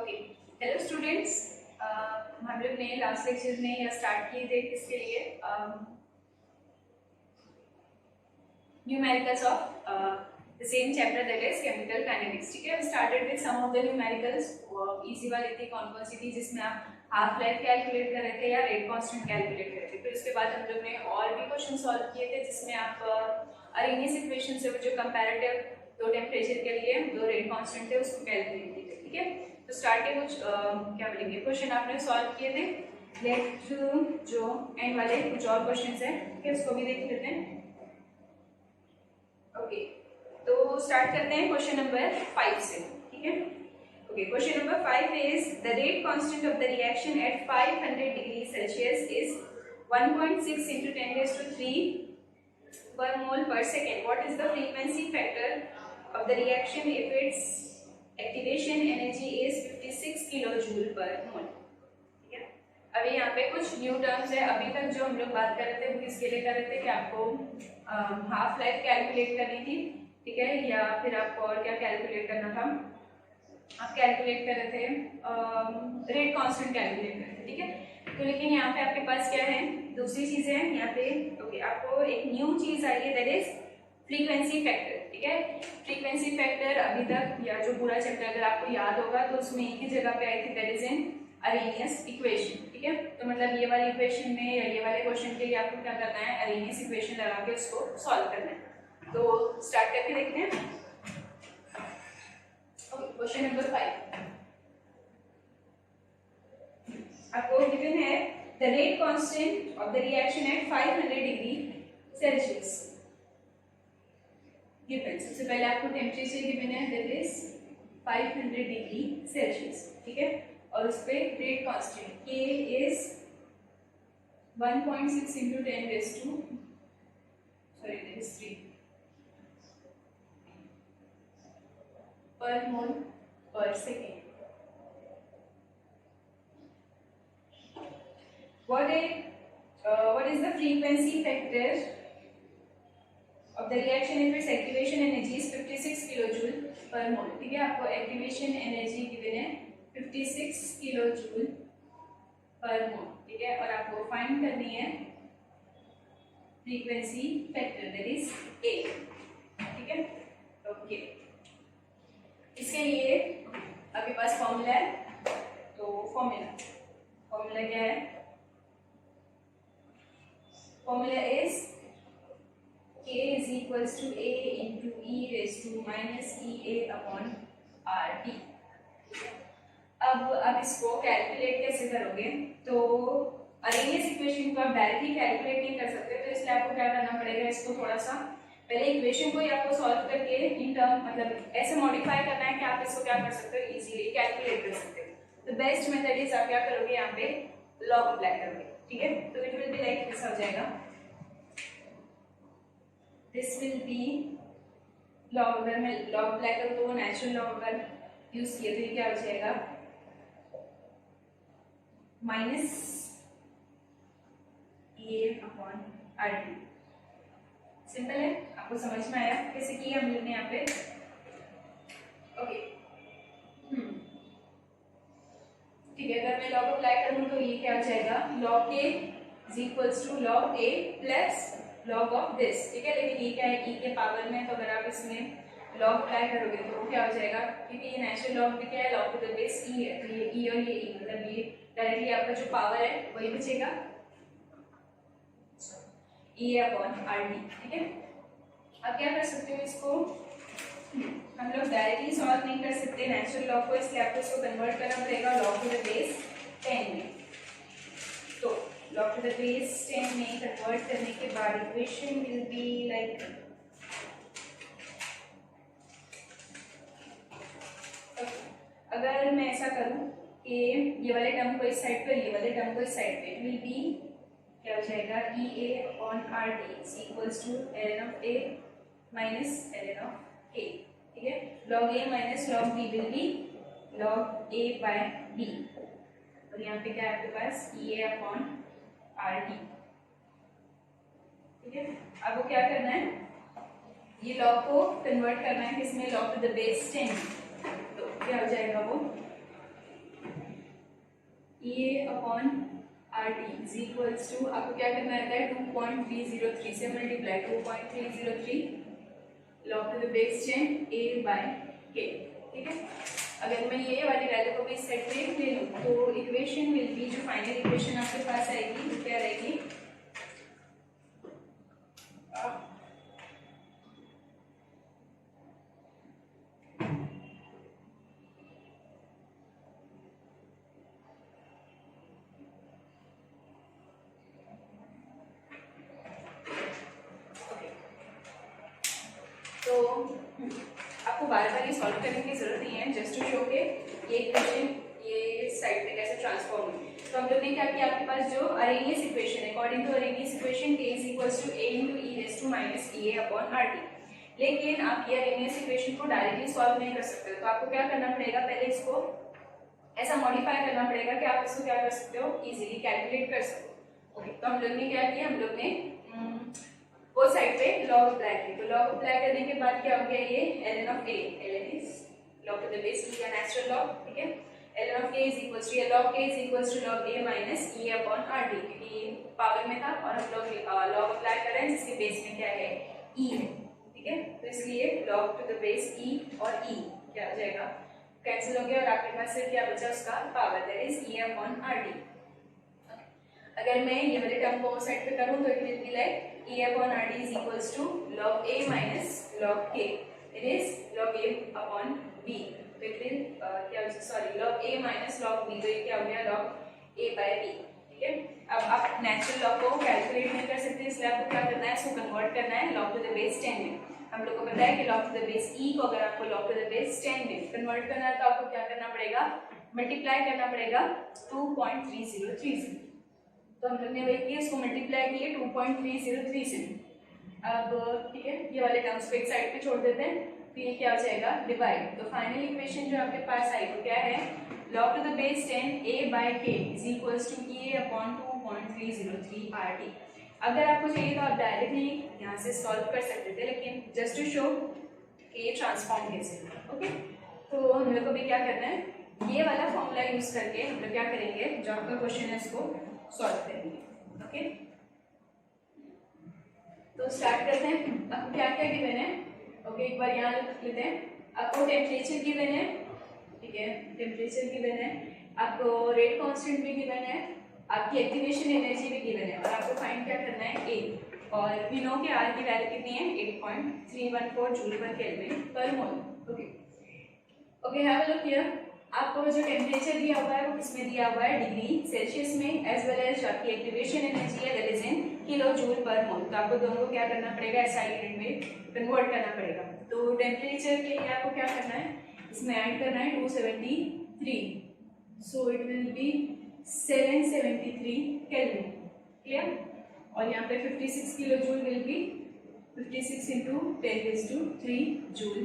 Okay, hello students. हम लोग ने लास्ट लेक्चर में यह स्टार्ट किए थे किसके लिए, numericals of the same chapter that is chemical kinetics. ठीक है, we started with some of the numericals. Easy वाली थी, कौन सी थी, जिसमें आप हाफ लाइफ कैलकुलेट कर रहे थे या रेट कांस्टेंट कैलकुलेट कर रहे थे। फिर उसके बाद हम लोग ने और भी क्वेश्चन सॉल्व किए थे जिसमें आप अरेनियस इक्वेशन से जो कंपैरेटिव दो टेम्परेचर के लिए दो रेट कांस्टेंट थे उसको कैलकुलेट किए थे। ठीक है, तो स्टार्ट के कुछ क्या बोलेंगे क्वेश्चन आपने सॉल्व किए थे। नेक्स्ट जो एंड वाले कुछ और क्वेश्चन है, ठीक है, उसको भी देख लेते हैं। ओके, तो स्टार्ट करते हैं क्वेश्चन नंबर 5 से। ठीक है, okay, question number 5 is the rate constant of the reaction at 500 degree Celsius is 1.6 into 10⁻³ per mole per second. What is the frequency factor of the reaction if its activation energy is 56 kilojoule per mole? ठीक है, अभी यहाँ पे कुछ new terms है। अभी तक जो हम लोग बात कर रहे थे वो किसके लिए कर रहे थे कि आपको हाफ लाइफ कैलकुलेट करनी थी, ठीक है, या फिर आपको और क्या कैलकुलेट करना था, आप कैलकुलेट कर रहे थे रेट कांस्टेंट कैलकुलेट कर रहे थे। ठीक है, तो लेकिन यहाँ पे आपके पास क्या है, दूसरी चीजें हैं यहाँ पे। ओके, आपको एक न्यू चीज आई है दैट इज फ्रीक्वेंसी फैक्टर। ठीक है, फ्रीक्वेंसी फैक्टर अभी तक या जो पूरा चैप्टर अगर आपको याद होगा तो उसमें एक ही जगह पे आई थी, that is in Arrhenius equation. ठीक है, तो मतलब ये वाली इक्वेशन में या ये वाले क्वेश्चन के लिए आपको क्या करना है, अरेनियस इक्वेशन लगा के उसको सॉल्व करना है। तो स्टार्ट करके देखते हैं। क्वेश्चन नंबर 5 आपको गिवन है the rate constant of the reaction at 500 degree Celsius given. सबसे पहले आपको टेम्परेचर गिवन है दैट इज 500 डिग्री सेल्सियस। ठीक है, और उस पे rate constant K is 1.6 into 10⁻³ per mole per second. What is the frequency factor of the reaction if its activation energy is 56 kilojoule per mole? ठीक है, आपको activation energy given है 56 kilojoule पर मोल। ठीक है, और आपको फाइंड करनी है frequency factor that is A। ठीक है, ओके, इसके लिए आपके पास फॉर्मूला है। तो फॉर्मूला क्या है, formula is K is equals to A into E raised to minus EA upon RT। अब आप इसको कैलकुलेट कैसे करोगे, तो अरेनियस इक्वेशन को आप डायरेक्टली कैलकुलेट नहीं कर सकते, तो इसलिए आपको क्या करना पड़ेगा, इसको थोड़ा सा पहले इक्वेशन को ही आपको सॉल्व करके इन टर्म मतलब ऐसे मॉडिफाई करना है कि आप इसको क्या कर सकते हो, इजीली कैलकुलेट कर सकते हो। तो बेस्ट मेथड इज आप क्या करोगे, यहाँ पे लॉग अप्लाई करोगे। ठीक है, तो it will be like this हो जाएगा, दिस विल बी लॉग। अगर मैं लॉग अप्लाई करूँ तो वो नेचुरल लॉग अगर यूज किए तो ये क्या हो जाएगा, माइनस ए अपॉन RT। सिंपल है, आपको समझ में आया कैसे किया हम लोग ने यहाँ पे। ओके, ठीक है, अगर मैं लॉग अप्लाई करूँ तो ये क्या हो जाएगा, log K is equals to log A plus log of this. ठीक है, लेकिन ये क्या है, E के पावर में, तो अगर आप इसमें लॉग अप्लाई करोगे तो वो क्या हो जाएगा, क्योंकि ये नेचुरल लॉग भी क्या है, log to the base E है, तो ये E और ये E मतलब ये डायरेक्टली आपका जो पावर है वही बचेगा E अपॉन RT। ठीक है, अब क्या कर सकते हो, इसको हम लोग डायरेक्टली सॉल्व नहीं कर सकते नेचुरल लॉग को, इसलिए आपको इसको कन्वर्ट करना पड़ेगा लॉग टू द बेस 10 में। तो लॉग टू द बेस 10 में कन्वर्ट करने के बाद इक्वेशन विल बी लाइक, अगर मैं ऐसा करूं कि ये वाले टर्म को इस साइड पर, ये वाले टर्म को इस साइड पे, विल बी क्या हो जाएगा, EA upon RT is equals to ln of A minus ln of K। ठीक है, log A minus log B will be log A by B, और यहाँ पे क्या है आपके पास, EA अपॉन RT। ठीक है, आपको क्या करना है, ये log को कन्वर्ट करना है किसमें, log टू द बेस 10। तो क्या हो जाएगा वो EA upon RT is equals to, आपको क्या करना रहता है 2.303 से multiply, 2.303 log to the base 10 A by K, ठीक है। अगर मैं ये वाली वैल्यू को भी सेट पे ले लूँ तो इक्वेशन विल बी, जो फाइनल इक्वेशन आपके पास आएगी वो क्या रहेगी, तो आपको बार बार ये सॉल्व करने की जरूरत नहीं है, जस्ट टू शो के ये इक्वेशन ये साइड पे कैसे ट्रांसफॉर्म हुई। तो हम लोग ने क्या किया, आपके पास जो अरेनियस इक्वेशन है, according to Arrhenius equation k is equals to a into e raised to minus EA upon RT। लेकिन आप ये अरेनियस इक्वेशन को डायरेक्टली सॉल्व नहीं कर सकते, तो आपको क्या करना पड़ेगा, पहले इसको ऐसा मॉडिफाई करना पड़ेगा कि आप इसको क्या कर सकते हो, इजीली कैलकुलेट कर सको। ओके, तो हम लोग ने क्या किया, हम लोग ने वो साइड पे लॉग अप्लाई की, तो लॉग अप्लाई करने के बाद क्या हो गया, ये ln of a, ln is log to the base e का नेचुरल लॉग, ठीक है। ln of k is equals to, log k is equals to log a minus e upon RT, क्योंकि ये पावर में था और हम लोग लॉग अप्लाई कर रहे हैं जिसके बेस में क्या है, e है, ठीक है। तो इसलिए log to the base e और e क्या हो जाएगा, कैंसिल हो गया और आपके पास सिर्फ क्या बचा, उसका power, that is e upon RT। अगर मैं ये वाले टर्म को साइड पे करूं तो it will be like e upon RT is equals to log a minus log k, it is log a upon b, तो it will क्या sorry log a minus log b, तो ये क्या हो गया log a by b, ठीक है। अब आप नेचुरल लॉग को कैलकुलेट नहीं कर सकते, इसलिए आपको क्या करना है, इसको कन्वर्ट करना है log to the base 10 में। हम लोग को पता है कि log to the base e को अगर आपको log to the base 10 में कन्वर्ट करना है तो आपको क्या करना पड़ेगा, मल्टीप्लाई करना पड़ेगा 2.303 से। तो हम लोग ने वही किया, इसको मल्टीप्लाई किए 2.303 से। अब ठीक है, ये वाले टर्म्स को एक साइड पे छोड़ देते हैं, तो ये क्या हो जाएगा, डिवाइड। तो फाइनल इक्वेशन जो आपके पास आई वो क्या है, log to the base 10 a by k is equals to EA upon 2.303 RT। अगर आपको चाहिए तो आप डायरेक्टली यहाँ से सॉल्व कर सकते थे, लेकिन जस्ट टू शो कि ये ट्रांसफॉर्म कैसे, ओके। तो हम लोग को भी क्या करना है, ये वाला फॉर्मूला यूज करके हम लोग क्या करेंगे, जो आपका क्वेश्चन है उसको सॉल्व करेंगे, ओके। तो स्टार्ट करते हैं। आपको क्या क्या गिवन है, ओके, एक बार यहाँ लिख लेते हैं। आपको टेम्परेचर गिवन है, ठीक है, टेम्परेचर गिवन है, आपको रेट कांस्टेंट भी गिवन है, आपकी एक्टिवेशन एनर्जी भी गिवन है, और आपको फाइंड क्या करना है, ए। और वी नो कि आर की वैल्यू कितनी है, 8.314 joule per kelvin per mole, okay. Okay, have a look here. आपको जो टेम्परेचर दिया हुआ है वो किसमें दिया हुआ है, डिग्री सेल्सियस में, एज वेल एज आपकी एक्टिवेशन एनर्जी है that is in kilo joule per mole. तो आपको दोनों को क्या करना पड़ेगा, SI यूनिट में कन्वर्ट करना पड़ेगा। तो टेम्परेचर के लिए आपको क्या करना है, इसमें ऐड करना है 273, so it will be 773 kelvin, clear. और यहाँ पे 56 kilo joule will be 56 into 10⁻³ joule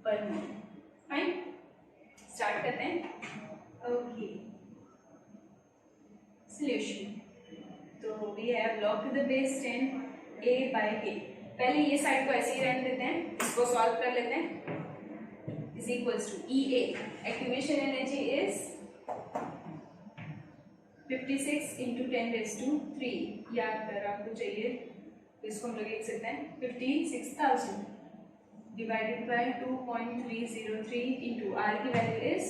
per mole, fine. Start करते हैं, ओके। सॉल्यूशन, तो we have log to the base 10 a by k। पहले ये साइड को ऐसे ही रहने देते हैं, इसको सॉल्व कर लेते हैं, is equals to EA, activation energy is 56 into 10⁻³ या अगर आपको चाहिए तो इसको हम लोग लिख सकते हैं 56,000 divided by 2.303 into R की value is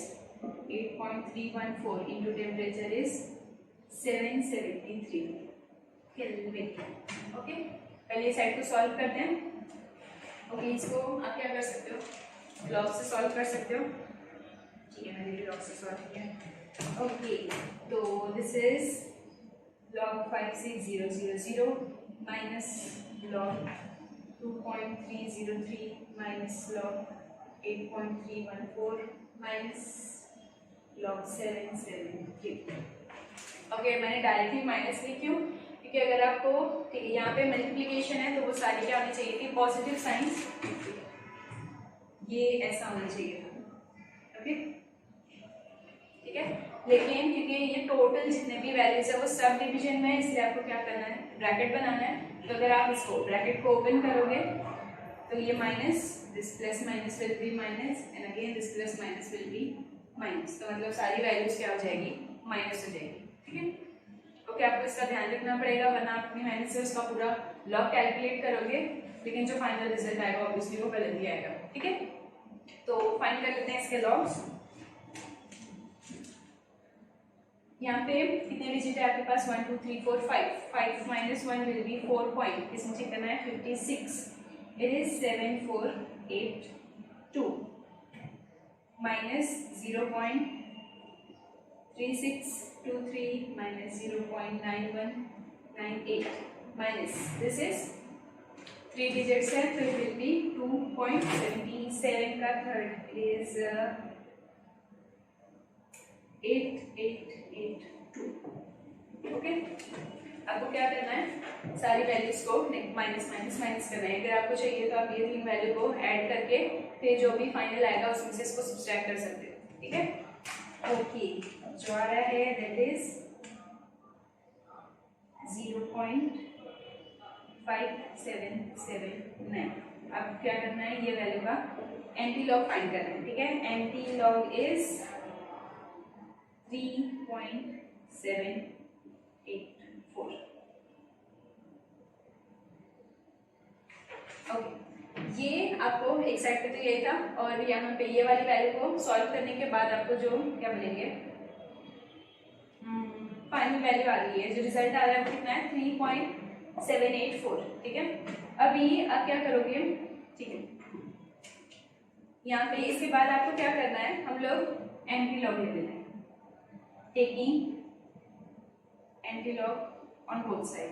8.314 into temperature is 773 kelvin, okay. पहले साइड को सॉल्व करते हैं, ओके। इसको आप क्या कर सकते हो, लॉग से सॉल्व कर सकते हो, ठीक है, मैंने भी लॉग से सॉल्व किया, ओके। तो this is log 56000 minus log 2.303 minus log 8.314 minus log 773। Okay, मैंने डायरेक्टली माइनस ली, क्यों, क्योंकि अगर आपको ठीक है यहाँ पे मल्टीप्लिकेशन है तो वो सारी क्या होनी चाहिए थी, पॉजिटिव साइंस, ये ऐसा होना चाहिए था, ओके, ठीक है। लेकिन क्योंकि ये टोटल जितने भी वैल्यूज है वो सब डिवीजन में है, इसलिए आपको क्या करना है, ब्रैकेट बनाना है। तो अगर आप इसको ब्रैकेट को ओपन करोगे तो ये minus, this plus minus will be minus, and again this plus minus will be minus, तो मतलब सारी वैल्यूज क्या हो जाएगी, माइनस हो जाएगी, ठीक है। ओके, आपको इसका ध्यान रखना पड़ेगा, वरना आप अपनी मेहनत से उसका पूरा लॉग कैलकुलेट करोगे, लेकिन जो फाइनल रिजल्ट आएगा ऑब्वियसली वो गलत ही आएगा, ठीक है। तो फाइंड कर लेते हैं इसके लॉग्स। यहाँ पे कितने डिजिट है आपके पास? 1 2 3 4 5 5 माइनस 1 विल बी 4 पॉइंट, इसमें चेक करना है 56, it is 7482 minus 0.3623 minus 0.9198 minus this is 3 digits है, तो इट विल बी 2.77 का थर्ड इज 8882। ओके, आपको क्या करना है? सारी वैल्यूज को माइनस माइनस माइनस करना है। अगर आपको चाहिए तो आप ये तीन वैल्यू को ऐड करके फिर जो भी फाइनल आएगा उसमें से इसको सब्सट्रैक्ट कर सकते हो, ठीक है। ओके, जो आ रहा है दैट इज 0.5779। अब क्या करना है? ये वैल्यू का एंटी लॉग फाइंड करना है, ठीक है। Anti log is 3.784। ओके, ये आपको एक साइड पे तो यही था, और यहाँ पे ये वाली वैल्यू को सॉल्व करने के बाद आपको जो क्या मिलेंगे, फाइनल वैल्यू आ रही है, जो रिजल्ट आ रहा है वो कितना है? 3.784, ठीक है। अभी आप क्या करोगे? ठीक है, यहाँ पे इसके बाद आपको क्या करना है? हम लोग एंटी लॉग ले लेते हैं, taking anti log on both side.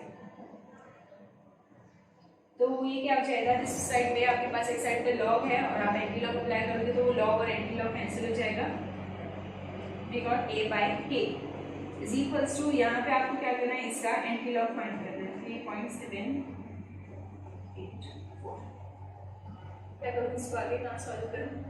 तो ये क्या हो जाएगा? जिस साइड पे आपके पास एक साइड पे लॉग है और आप एंटी लॉग अप्लाई करोगे तो वो लॉग और एंटी लॉग कैंसिल हो जाएगा। We got a by k is equals to, यहाँ पे आपको क्या करना है? इसका एंटी लॉग फाइंड करना है 3.784। क्या करूँ इसको आगे कहाँ सॉल्व करूँ?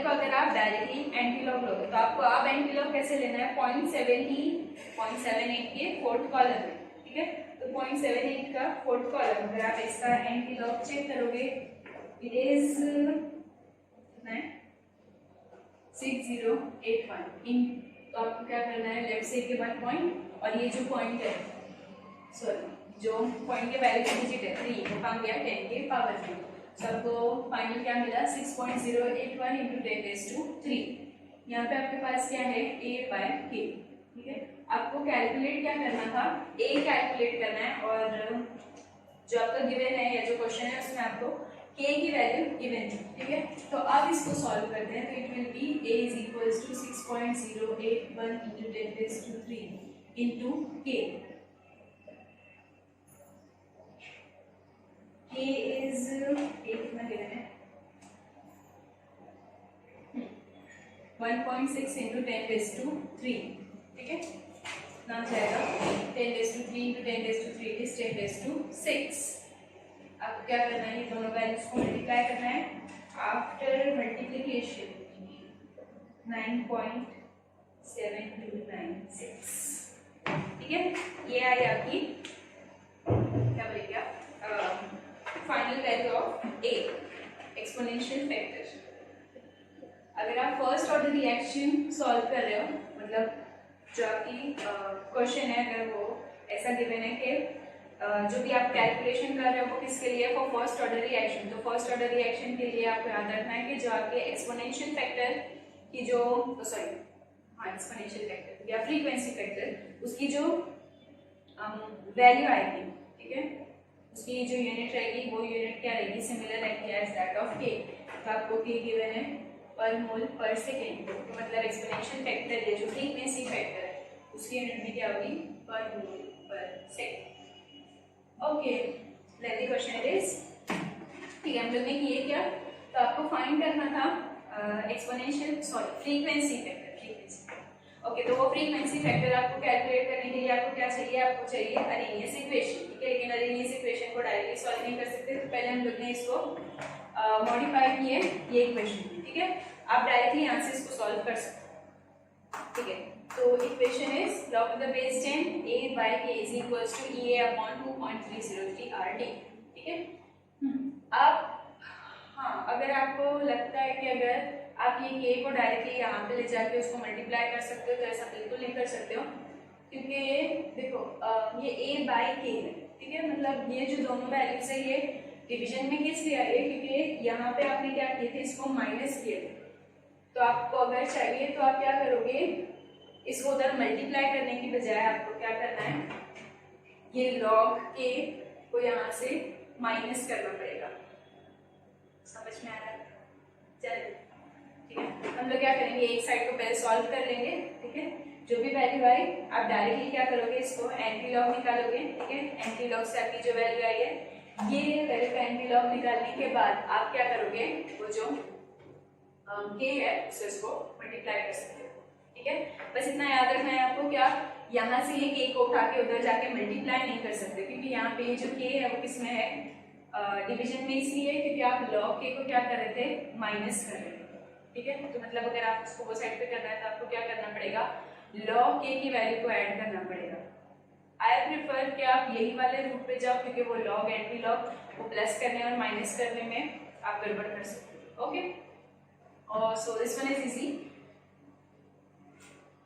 अगर आप डायरेक्टली एंटी लॉग लोगे तो आपको अब एंटी लॉग कैसे लेना है? 0.78 के फोर्थ कॉलम में, ठीक है। तो 0.78 का फोर्थ कॉलम, अगर आप इसका एंटी लॉग चेक करोगे इट इज 6081 इन, तो आपको क्या करना है? लेफ्ट साइड के बाद पॉइंट, और ये जो पॉइंट है, सॉरी जो पॉइंट के वैल्यू की डिजिट है 3, वो काम गया 10 के पावर 3। सबको फाइनल क्या मिला? 6.081 इंटू 10⁻3। यहाँ पे आपके पास क्या है? a by k, ठीक है। आपको कैलकुलेट क्या करना था? a कैलकुलेट करना है, और जो आपका गिवन है या जो क्वेश्चन है उसमें आपको k की वैल्यू गिवन है, ठीक है। तो अब इसको सॉल्व करते हैं, तो it will be a is equals to 6.081 into 10⁻3 into k। k is कितना गिवन है? 1.6 इंटू 10⁻3, ठीक है। ना जाएगा 10⁻3 इंटू 10⁻3 इज 10⁻6। अब क्या करना है? ये दोनों वैल्यूज को मल्टीप्लाई करना है। आफ्टर मल्टीप्लिकेशन 9.7296, ठीक है। ये आई आपकी क्या बोलेंगे आप? Final value of a exponential factor. अगर आप फर्स्ट ऑर्डर रिएक्शन सॉल्व कर रहे हो, मतलब जो आपकी क्वेश्चन है अगर वो ऐसा गिवन है कि जो भी आप कैलकुलेशन कर रहे हो वो किसके लिए? For first order reaction. तो फर्स्ट ऑर्डर रिएक्शन के लिए आपको याद रखना है कि जो आपके एक्सपोनेंशियल फैक्टर की जो एक्सपोनेंशियल फैक्टर या फ्रीक्वेंसी फैक्टर, उसकी जो वैल्यू आएगी, ठीक है, उसकी जो यूनिट रहेगी वो यूनिट क्या रहेगी? सिमिलर रहेगी एज दैट ऑफ के। तो आपको के गिवन है पर मोल पर सेकेंड, तो मतलब एक्सपोनेंशियल फैक्टर ये जो फ्रीक्वेंसी फैक्टर है उसकी यूनिट में क्या होगी? पर मोल पर second. Okay, let the question is, ठीक है। हम लोग ने किए क्या? तो आपको फाइंड करना था एक्सपोनेंशियल फ्रीक्वेंसी फैक्टर। ओके, तो वो फ्रीक्वेंसी फैक्टर आपको कैलकुलेट करने के लिए आपको क्या चाहिए? आपको चाहिए अरेनियस इक्वेशन, ठीक है। लेकिन अरेनियस इक्वेशन को डायरेक्टली सॉल्व नहीं कर सकते, तो पहले हम लोग ने इसको मॉडिफाई किए ये इक्वेशन, ठीक है। आप डायरेक्टली यहाँ से इसको सॉल्व कर सकते हो, ठीक है। तो equation is log to the base 10 a by k is equals to EA upon 2.303 RT, ठीक है। अब हाँ, अगर आपको लगता है कि अगर आप ये k को डायरेक्टली यहाँ पे ले जाके उसको मल्टीप्लाई कर सकते हो तो ऐसा बिल्कुल नहीं कर सकते हो, क्योंकि देखो ये a बाई k है, ठीक है। मतलब ये जो दोनों वैल्यूज है ये डिवीजन में किस लिए आई है, क्योंकि यहाँ पे आपने क्या किए थे, इसको माइनस किए थे। तो आपको अगर चाहिए तो आप क्या करोगे, इसको उधर मल्टीप्लाई करने की बजाय आपको क्या करना है, ये log k को यहाँ से माइनस करना पड़ेगा। समझ में आ रहा है? चलिए ठीक है, हम लोग क्या करेंगे, एक साइड को पहले सॉल्व कर लेंगे, ठीक है। जो भी वैल्यू आई आप डायरेक्टली क्या करोगे, इसको एंटी लॉग निकालोगे, ठीक है। एंटी लॉग से आपकी जो वैल्यू आई है, ये वैल्यू का एंटी लॉग निकालने के बाद आप क्या करोगे, वो जो k है उससे इसको मल्टीप्लाई कर सकते हो, ठीक है। बस इतना याद रखना है आपको, क्या यहाँ से ये k को उठा के उधर जाके मल्टीप्लाई नहीं कर सकते, क्योंकि यहाँ पे जो k है वो किसमें है, डिवीजन में, इसलिए क्योंकि आप log k को क्या कर रहे थे, माइनस कर रहे थे, ठीक है। तो मतलब अगर आप उसको वो साइड पे करना है तो आपको क्या करना पड़ेगा, log k की वैल्यू को ऐड करना पड़ेगा। आई प्रिफर कि आप यही वाले रूट पे जाओ, क्योंकि वो log एंटी लॉग वो प्लस करने और माइनस करने में आप गड़बड़ कर सकते हो, ओके। और so this one is easy,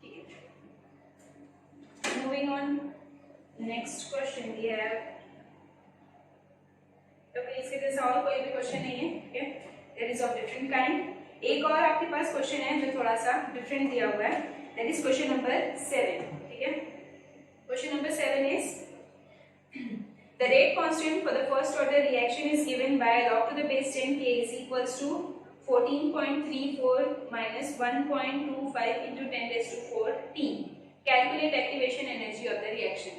ठीक है। Moving on, next question we have, तो इसके जैसा और कोई भी क्वेश्चन नहीं है, ठीक है। There is of different kind. एक और आपके पास क्वेश्चन है जो थोड़ा सा डिफरेंट दिया हुआ है, दैट इज क्वेश्चन नंबर 7, ठीक है। Question number 7 is the rate constant for the first order reaction is given by log to the base 10 k is equals to 14.34 minus 1.25 into 10 raised to 4 t. Calculate activation energy of the reaction.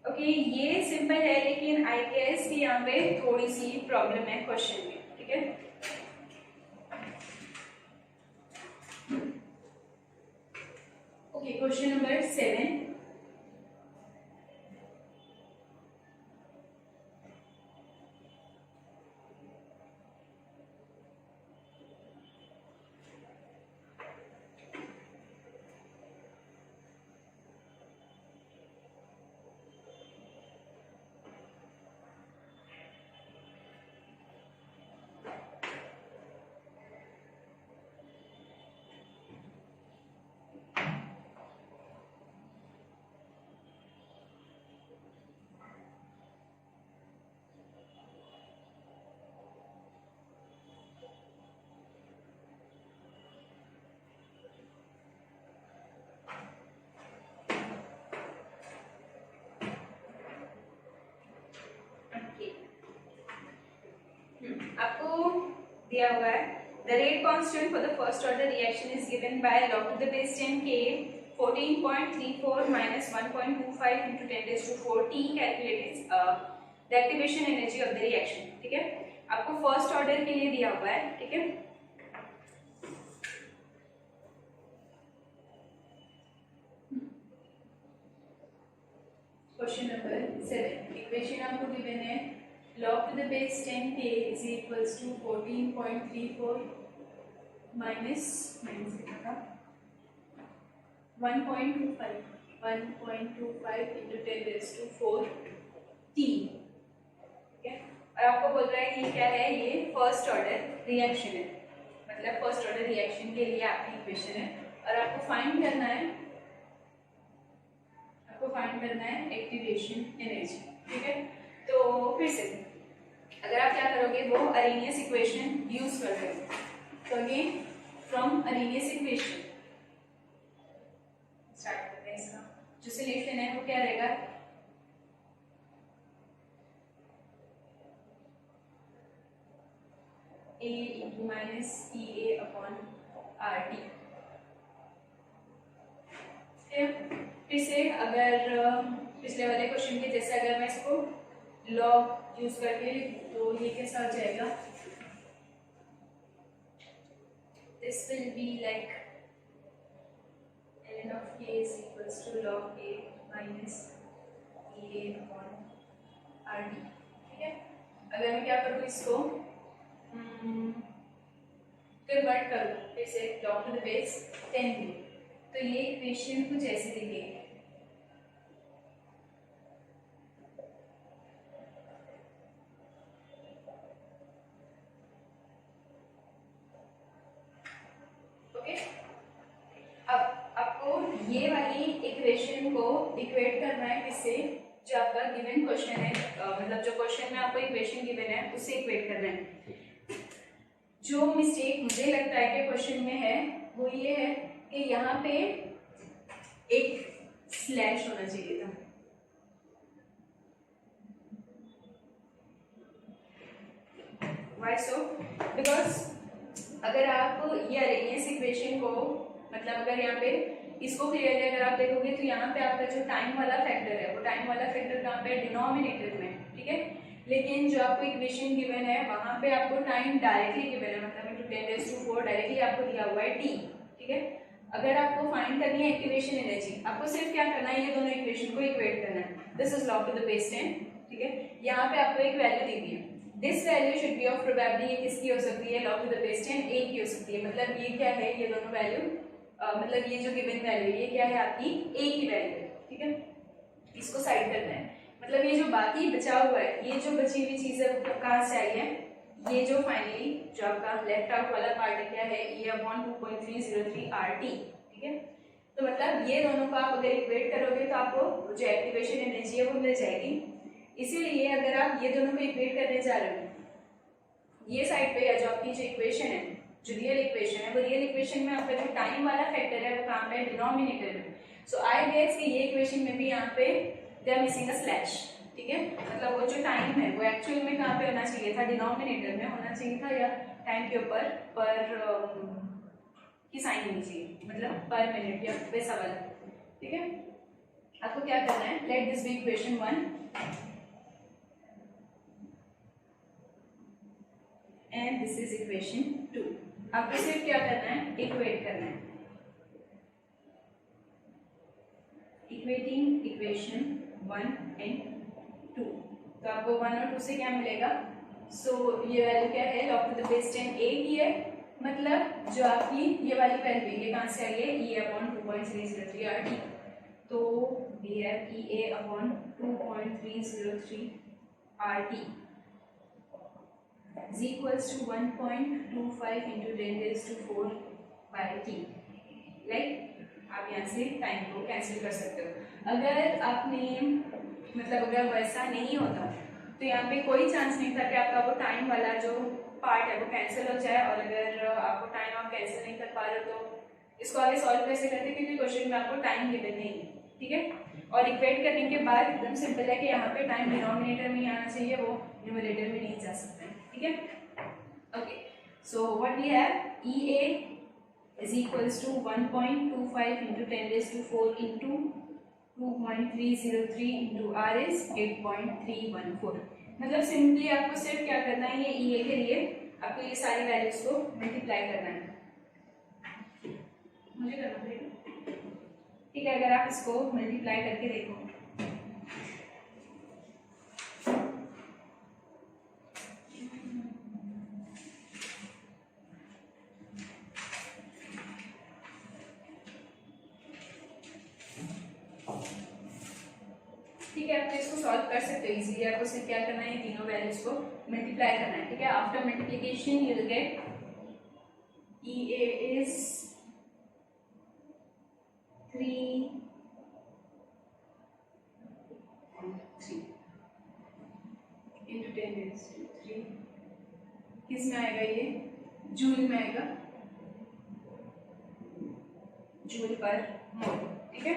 Okay ये simple है, लेकिन I guess कि यहाँ पे थोड़ी सी problem है question में, ठीक है। ओके क्वेश्चन नंबर 7, आपको दिया हुआ है the rate constant for the first order reaction is given by log to the base 10 k 14.34 minus 1.25 into 10 raised to 4 t calculates the activation energy of the reaction, ठीक है। आपको first order के लिए दिया हुआ है, ठीक है। क्वेश्चन नंबर 7, इक्वेशन आपको गिवन है log to the base 10 k is equals to 14.34 minus 1.25 into 10 raised to 4 t, ठीक है। और आपको बोल रहा है ये क्या है, ये फर्स्ट ऑर्डर रिएक्शन है, मतलब फर्स्ट ऑर्डर रिएक्शन के लिए आपकी इक्वेशन है, और आपको फाइंड करना है एक्टिवेशन एनर्जी, ठीक है। तो फिर से अगर आप क्या करोगे, वो अरेनियस इक्वेशन यूज करते हो, तो again from Arrhenius equation start करते हैं। इसका जो सॉल्यूशन है वो क्या रहेगा, a into minus EA upon RT। फिर से अगर पिछले वाले क्वेश्चन के जैसे अगर मैं इसको लॉग यूज करके तो ये कैसा हो जाएगा, this will be like ln of k is equals to log a minus EA upon RT, ठीक है। अगर मैं क्या करूँ इसको, तो कन्वर्ट करो फिर से log to the base 10 में, तो ये इक्वेशन कुछ ऐसे दिखेगी। ओके, अब आपको ये वाली इक्वेशन को इक्वेट करना है किससे, जो आपका गिवन क्वेश्चन है, मतलब जो क्वेश्चन में आपको इक्वेशन गिवन है उससे इक्वेट करना है। जो मिस्टेक मुझे लगता है कि क्वेश्चन में है वो ये है कि यहाँ पे एक स्लैश होना चाहिए था। Why so? Because अगर आप ये अरेनियस इक्वेशन को, मतलब अगर यहाँ पे इसको क्लियरली अगर आप देखोगे तो यहाँ पे आपका जो टाइम वाला फैक्टर है वो टाइम वाला फैक्टर कहाँ पे है, डिनोमिनेटर में, ठीक है। लेकिन जो आपको इक्वेशन गिवन है वहाँ पे आपको टाइम डायरेक्टली गिवन है, मतलब into 10⁴ डायरेक्टली आपको दिया हुआ है t, ठीक है। अगर आपको फाइंड करनी है एक्टिवेशन एनर्जी, आपको सिर्फ क्या करना है, ये दोनों इक्वेशन को इक्वेट करना है। This is log to the base 10, ठीक है। यहाँ पे आपको एक वैल्यू दी हुई है, this value should be of probability, ये किसकी हो सकती है, log to the base 10 a की हो सकती है। मतलब ये क्या है, ये दोनों वैल्यू, मतलब ये जो गिवन वैल्यू ये क्या है आपकी a की वैल्यू है, ठीक है। इसको साइड करना है, मतलब ये जो बाकी बचा हुआ है, ये जो बची हुई चीज है वो कहाँ से आई है, ये जो फाइनली जो आपका लेफ्ट आउट वाला पार्ट है क्या है, ये अपॉन 2.303 RT, ठीक है। तो मतलब ये दोनों को आप अगर इक्वेट करोगे तो आपको जो एक्टिवेशन एनर्जी है वो मिल जाएगी। इसीलिए अगर आप ये दोनों को इक्वेट करने जा रहे हो, ये साइड पे या जो आपकी जो इक्वेशन है, जो रियल इक्वेशन है, वो रियल इक्वेशन में आपका जो टाइम वाला फैक्टर है वो कहाँ पे है, डिनोमिनेटर में। सो आई गेस कि ये इक्वेशन में भी यहाँ पे they are missing a slash, ठीक है। मतलब वो जो टाइम है वो एक्चुअल में कहाँ पे होना चाहिए था, डिनोमिनेटर में होना चाहिए था, या टाइम के ऊपर पर की साइन होनी चाहिए, मतलब पर मिनट या वैसा वाला, ठीक है। आपको क्या करना है, let this be equation 1 and this is equation 2। आपको सिर्फ क्या करना है, इक्वेट करना है, इक्वेटिंग इक्वेशन 1 एंड 2। तो आपको 1 और 2 से क्या मिलेगा, सो ये वैल्यू क्या है, log to the base 10 a की है, मतलब जो आपकी ये वाली वैल्यू ये कहाँ से आई है, e अपॉन 2.303 RT। तो we have EA upon 2.303 RT is equals to 1.25 into 10⁴ by t। Like आप यहाँ से टाइम को कैंसिल कर सकते हो। अगर आपने मतलब अगर वैसा नहीं होता तो यहाँ पे कोई चांस नहीं था कि आपका वो टाइम वाला जो पार्ट है वो कैंसिल हो जाए, और अगर आपको टाइम आप कैंसिल नहीं कर पा रहे हो तो इसको आगे सॉल्व कैसे करते, क्योंकि क्वेश्चन में आपको टाइम गिवन नहीं है, ठीक है। और इक्वेट करने के बाद एकदम सिंपल है कि यहाँ पे टाइम डिनोमिनेटर में आना चाहिए, वो न्यूमरेटर में नहीं जा सकता है, ठीक है। Okay, so what we have, EA is equals to 1.25 into 10⁴ into 2.303 into R is 8.314। मतलब सिंपली आपको सिर्फ क्या करना है, ये EA के लिए आपको ये सारी वैल्यूज को मल्टीप्लाई करना है, मुझे करना पड़ेगा, ठीक है। अगर आप इसको मल्टीप्लाई करके देखो, ठीक है, आप तो इसको सॉल्व कर सकते हो इजीली। आपको सिर्फ क्या करना है, तीनों वैल्यूज को मल्टीप्लाई करना है, ठीक है। After multiplication you will get EA is 3 into 10⁵। किस में आएगा, ये जूल में आएगा, जूल पर मोल, ठीक है।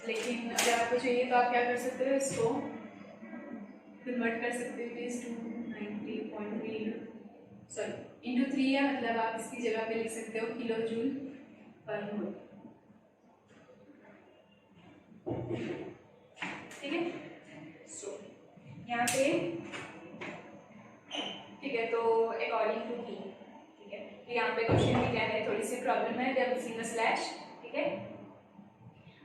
लेकिन अगर आपको चाहिए तो आप क्या कर सकते हो, इसको कन्वर्ट कर सकते हो, प्लीज 290.3 सॉरी इंटू 3 है, मतलब आप इसकी जगह पे लिख सकते हो किलो जूल पर मोल, ठीक है। सो यहाँ पे ठीक है, तो अकॉर्डिंग टू P, ठीक है। तो यहाँ पे क्वेश्चन में क्या है, थोड़ी सी प्रॉब्लम है, they are missing a slash, ठीक है।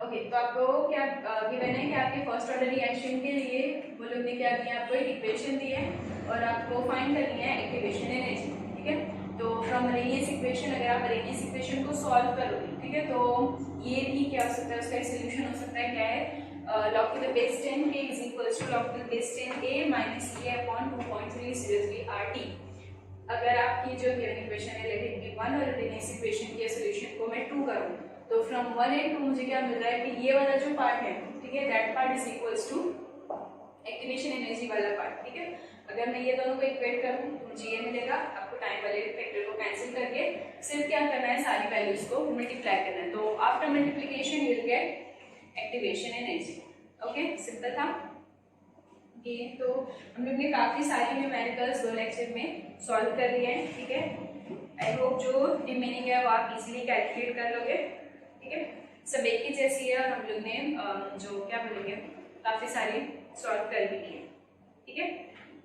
ओके, तो आपको क्या गिवन है कि आपके फर्स्ट ऑर्डर रिएक्शन के लिए वो लोग ने क्या दिया, आपको एक इक्वेशन दी है और आपको फाइंड करनी है एक्टिवेशन एनर्जी। ठीक है। तो फ्रॉम अरेनियस इक्वेशन अगर आप अरेनियस इक्वेशन को सॉल्व करोगे, ठीक है, तो ये भी क्या हो सकता है, उसका एक सोल्यूशन हो सकता है, क्या है, log to the base 10k is equals to log to the base 10a minus a upon 2.303 RT। अगर आपकी जो गिवन इक्वेशन है रिलेटिव 1 और अरेनियस इक्वेशन के सोल्यूशन को मैं 2 करूँ तो फ्रॉम 1 एंड 2 मुझे क्या मिल रहा है कि ये वाला जो पार्ट है, ठीक है, that part is equals to activation energy वाला पार्ट, ठीक है। अगर मैं ये दोनों को इक्वेट करूँ तो मुझे ये मिलेगा। आपको टाइम वाले फैक्टर को कैंसिल करके सिर्फ क्या करना है, सारी वैल्यूज को मल्टीप्लाई करना है। तो after multiplication you will get activation energy. Okay, simple था ये। तो हम लोग ने काफी सारी न्यूमेरिकल्स 2 लेक्चर में सॉल्व कर लिए हैं, ठीक है। आई होप जो रिमेनिंग है वो आप इजीली कैलकुलेट कर लोगे, ठीक है। सब एक ही जैसी है और हम लोग ने जो क्या बोलेंगे काफी सारी सॉल्व कर ली है, ठीक है।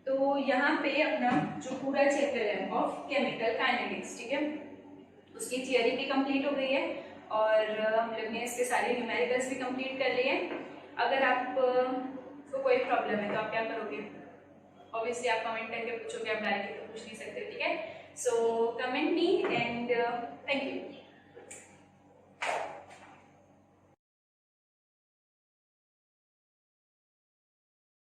तो यहाँ पे अपना जो पूरा चैप्टर है ऑफ केमिकल काइनेटिक्स, ठीक है, उसकी थियरी भी कंप्लीट हो गई है और हम लोग ने इसके सारे न्यूमेरिकल्स भी कंप्लीट कर लिए हैं। अगर आप को कोई प्रॉब्लम है तो आप क्या करोगे, ऑब्वियसली आप कमेंट करके पूछोगे, आप डायरेक्टली तो पूछ नहीं सकते, ठीक है। So comment me and thank you.